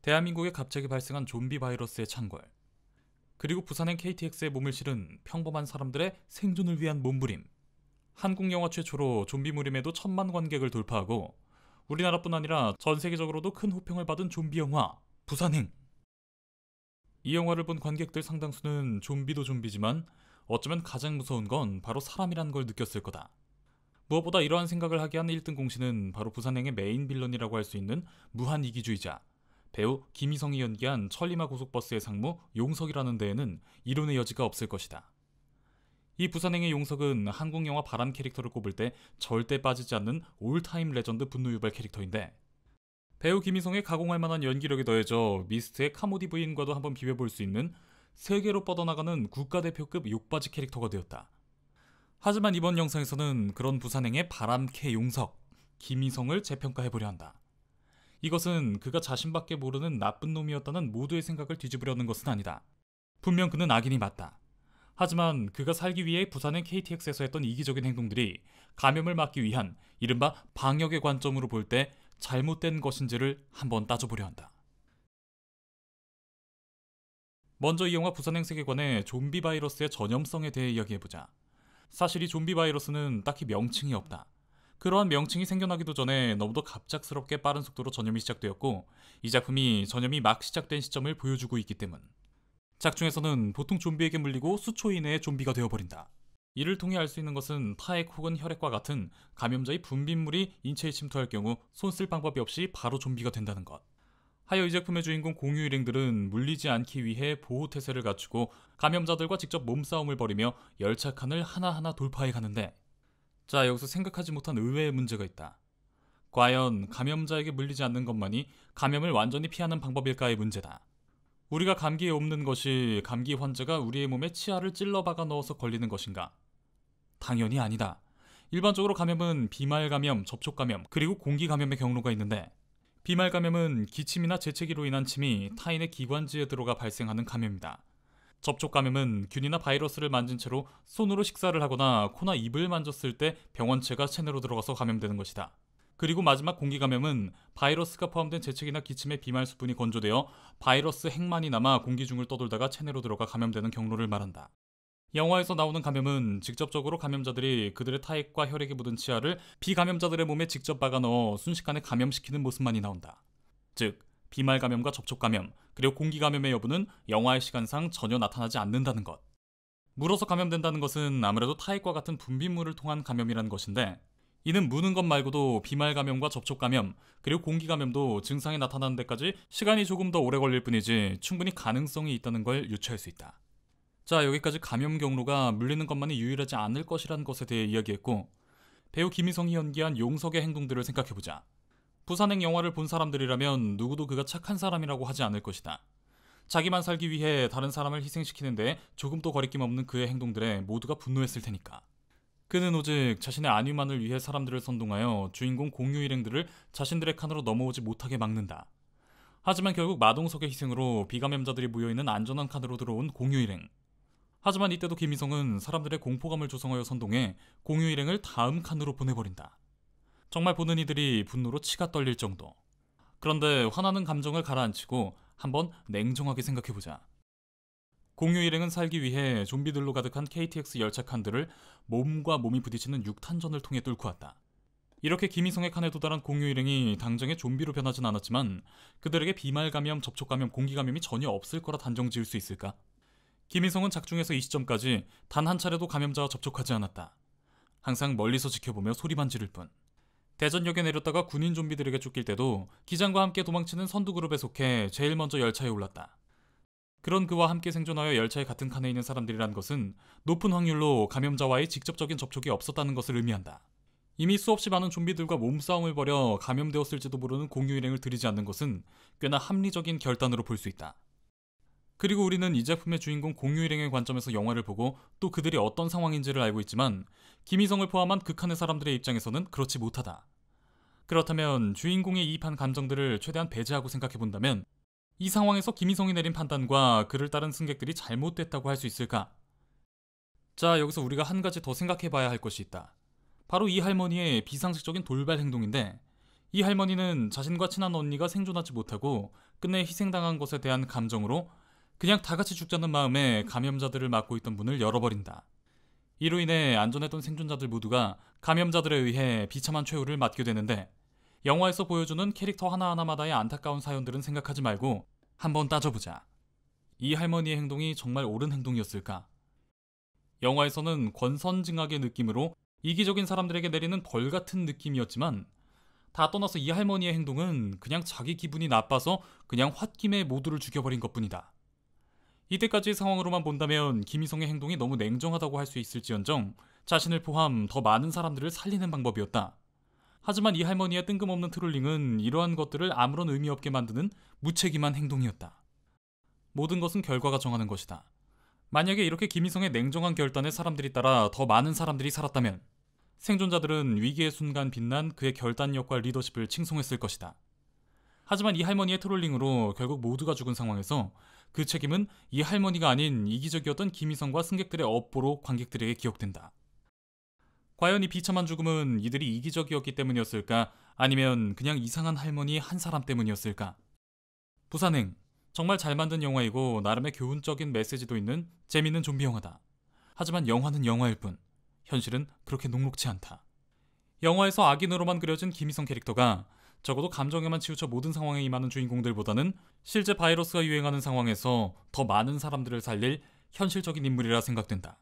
대한민국에 갑자기 발생한 좀비 바이러스의 창궐, 그리고 부산행 KTX에 몸을 실은 평범한 사람들의 생존을 위한 몸부림. 한국 영화 최초로 좀비물임에도 1,000만 관객을 돌파하고 우리나라뿐 아니라 전 세계적으로도 큰 호평을 받은 좀비 영화 부산행. 이 영화를 본 관객들 상당수는 좀비도 좀비지만 어쩌면 가장 무서운 건 바로 사람이란 걸 느꼈을 거다. 무엇보다 이러한 생각을 하게 한 1등 공신은 바로 부산행의 메인 빌런이라고 할 수 있는 무한 이기주의자 배우 김희성이 연기한 천리마 고속버스의 상무 용석이라는 데에는 이론의 여지가 없을 것이다. 이 부산행의 용석은 한국 영화 바람 캐릭터를 꼽을 때 절대 빠지지 않는 올타임 레전드 분노유발 캐릭터인데, 배우 김희성의 가공할 만한 연기력이 더해져 미스트의 카모디 부인과도 한번 비벼볼 수 있는 세계로 뻗어나가는 국가대표급 욕바지 캐릭터가 되었다. 하지만 이번 영상에서는 그런 부산행의 바람캐 용석 김희성을 재평가해보려 한다. 이것은 그가 자신밖에 모르는 나쁜 놈이었다는 모두의 생각을 뒤집으려는 것은 아니다. 분명 그는 악인이 맞다. 하지만 그가 살기 위해 부산행 KTX에서 했던 이기적인 행동들이 감염을 막기 위한 이른바 방역의 관점으로 볼 때 잘못된 것인지를 한번 따져보려 한다. 먼저 이 영화 부산행 세계관의 좀비 바이러스의 전염성에 대해 이야기해보자. 사실 이 좀비 바이러스는 딱히 명칭이 없다. 그러한 명칭이 생겨나기도 전에 너무도 갑작스럽게 빠른 속도로 전염이 시작되었고, 이 작품이 전염이 막 시작된 시점을 보여주고 있기 때문. 작중에서는 보통 좀비에게 물리고 수초 이내에 좀비가 되어버린다. 이를 통해 알 수 있는 것은 타액 혹은 혈액과 같은 감염자의 분비물이 인체에 침투할 경우 손 쓸 방법이 없이 바로 좀비가 된다는 것. 하여 이 작품의 주인공 공유 일행들은 물리지 않기 위해 보호태세를 갖추고 감염자들과 직접 몸싸움을 벌이며 열차 칸을 하나하나 돌파해 가는데, 자, 여기서 생각하지 못한 의외의 문제가 있다. 과연 감염자에게 물리지 않는 것만이 감염을 완전히 피하는 방법일까의 문제다. 우리가 감기에 옮는 것이 감기 환자가 우리의 몸에 치아를 찔러 박아 넣어서 걸리는 것인가? 당연히 아니다. 일반적으로 감염은 비말 감염, 접촉 감염, 그리고 공기 감염의 경로가 있는데, 비말 감염은 기침이나 재채기로 인한 침이 타인의 기관지에 들어가 발생하는 감염이다. 접촉 감염은 균이나 바이러스를 만진 채로 손으로 식사를 하거나 코나 입을 만졌을 때 병원체가 체내로 들어가서 감염되는 것이다. 그리고 마지막 공기 감염은 바이러스가 포함된 재채기나 기침의 비말 수분이 건조되어 바이러스 핵만이 남아 공기 중을 떠돌다가 체내로 들어가 감염되는 경로를 말한다. 영화에서 나오는 감염은 직접적으로 감염자들이 그들의 타액과 혈액에 묻은 치아를 비감염자들의 몸에 직접 박아 넣어 순식간에 감염시키는 모습만이 나온다. 즉, 비말 감염과 접촉 감염, 그리고 공기 감염의 여부는 영화의 시간상 전혀 나타나지 않는다는 것. 물어서 감염된다는 것은 아무래도 타액과 같은 분비물을 통한 감염이라는 것인데, 이는 무는 것 말고도 비말 감염과 접촉 감염, 그리고 공기 감염도 증상이 나타나는 데까지 시간이 조금 더 오래 걸릴 뿐이지 충분히 가능성이 있다는 걸 유추할 수 있다. 자, 여기까지 감염 경로가 물리는 것만이 유일하지 않을 것이라는 것에 대해 이야기했고, 배우 김희성이 연기한 용석의 행동들을 생각해보자. 부산행 영화를 본 사람들이라면 누구도 그가 착한 사람이라고 하지 않을 것이다. 자기만 살기 위해 다른 사람을 희생시키는데 조금도 거리낌 없는 그의 행동들에 모두가 분노했을 테니까. 그는 오직 자신의 안위만을 위해 사람들을 선동하여 주인공 공유 일행들을 자신들의 칸으로 넘어오지 못하게 막는다. 하지만 결국 마동석의 희생으로 비감염자들이 모여있는 안전한 칸으로 들어온 공유 일행. 하지만 이때도 김희성은 사람들의 공포감을 조성하여 선동해 공유 일행을 다음 칸으로 보내버린다. 정말 보는 이들이 분노로 치가 떨릴 정도. 그런데 화나는 감정을 가라앉히고 한번 냉정하게 생각해보자. 공유 일행은 살기 위해 좀비들로 가득한 KTX 열차 칸들을 몸과 몸이 부딪히는 육탄전을 통해 뚫고 왔다. 이렇게 김희성의 칸에 도달한 공유 일행이 당장에 좀비로 변하진 않았지만 그들에게 비말 감염, 접촉 감염, 공기 감염이 전혀 없을 거라 단정 지을 수 있을까? 김희성은 작중에서 이 시점까지 단 한 차례도 감염자와 접촉하지 않았다. 항상 멀리서 지켜보며 소리만 지를 뿐. 대전역에 내렸다가 군인 좀비들에게 쫓길 때도 기장과 함께 도망치는 선두그룹에 속해 제일 먼저 열차에 올랐다. 그런 그와 함께 생존하여 열차의 같은 칸에 있는 사람들이란 것은 높은 확률로 감염자와의 직접적인 접촉이 없었다는 것을 의미한다. 이미 수없이 많은 좀비들과 몸싸움을 벌여 감염되었을지도 모르는 공유 일행을 들이지 않는 것은 꽤나 합리적인 결단으로 볼 수 있다. 그리고 우리는 이 작품의 주인공 공유 일행의 관점에서 영화를 보고 또 그들이 어떤 상황인지를 알고 있지만 김희성을 포함한 극한의 사람들의 입장에서는 그렇지 못하다. 그렇다면 주인공의 이입한 감정들을 최대한 배제하고 생각해본다면 이 상황에서 김희성이 내린 판단과 그를 따른 승객들이 잘못됐다고 할 수 있을까? 자, 여기서 우리가 한 가지 더 생각해봐야 할 것이 있다. 바로 이 할머니의 비상식적인 돌발 행동인데, 이 할머니는 자신과 친한 언니가 생존하지 못하고 끝내 희생당한 것에 대한 감정으로 그냥 다 같이 죽자는 마음에 감염자들을 막고 있던 문을 열어버린다. 이로 인해 안전했던 생존자들 모두가 감염자들에 의해 비참한 최후를 맞게 되는데, 영화에서 보여주는 캐릭터 하나하나마다의 안타까운 사연들은 생각하지 말고 한번 따져보자. 이 할머니의 행동이 정말 옳은 행동이었을까? 영화에서는 권선징악의 느낌으로 이기적인 사람들에게 내리는 벌 같은 느낌이었지만, 다 떠나서 이 할머니의 행동은 그냥 자기 기분이 나빠서 그냥 홧김에 모두를 죽여버린 것뿐이다. 이때까지의 상황으로만 본다면 김희성의 행동이 너무 냉정하다고 할 수 있을지언정 자신을 포함 더 많은 사람들을 살리는 방법이었다. 하지만 이 할머니의 뜬금없는 트롤링은 이러한 것들을 아무런 의미 없게 만드는 무책임한 행동이었다. 모든 것은 결과가 정하는 것이다. 만약에 이렇게 김희성의 냉정한 결단에 사람들이 따라 더 많은 사람들이 살았다면 생존자들은 위기의 순간 빛난 그의 결단력과 리더십을 칭송했을 것이다. 하지만 이 할머니의 트롤링으로 결국 모두가 죽은 상황에서 그 책임은 이 할머니가 아닌 이기적이었던 김희성과 승객들의 업보로 관객들에게 기억된다. 과연 이 비참한 죽음은 이들이 이기적이었기 때문이었을까? 아니면 그냥 이상한 할머니 한 사람 때문이었을까? 부산행, 정말 잘 만든 영화이고 나름의 교훈적인 메시지도 있는 재밌는 좀비 영화다. 하지만 영화는 영화일 뿐 현실은 그렇게 녹록지 않다. 영화에서 악인으로만 그려진 김희성 캐릭터가 적어도 감정에만 치우쳐 모든 상황에 임하는 주인공들보다는 실제 바이러스가 유행하는 상황에서 더 많은 사람들을 살릴 현실적인 인물이라 생각된다.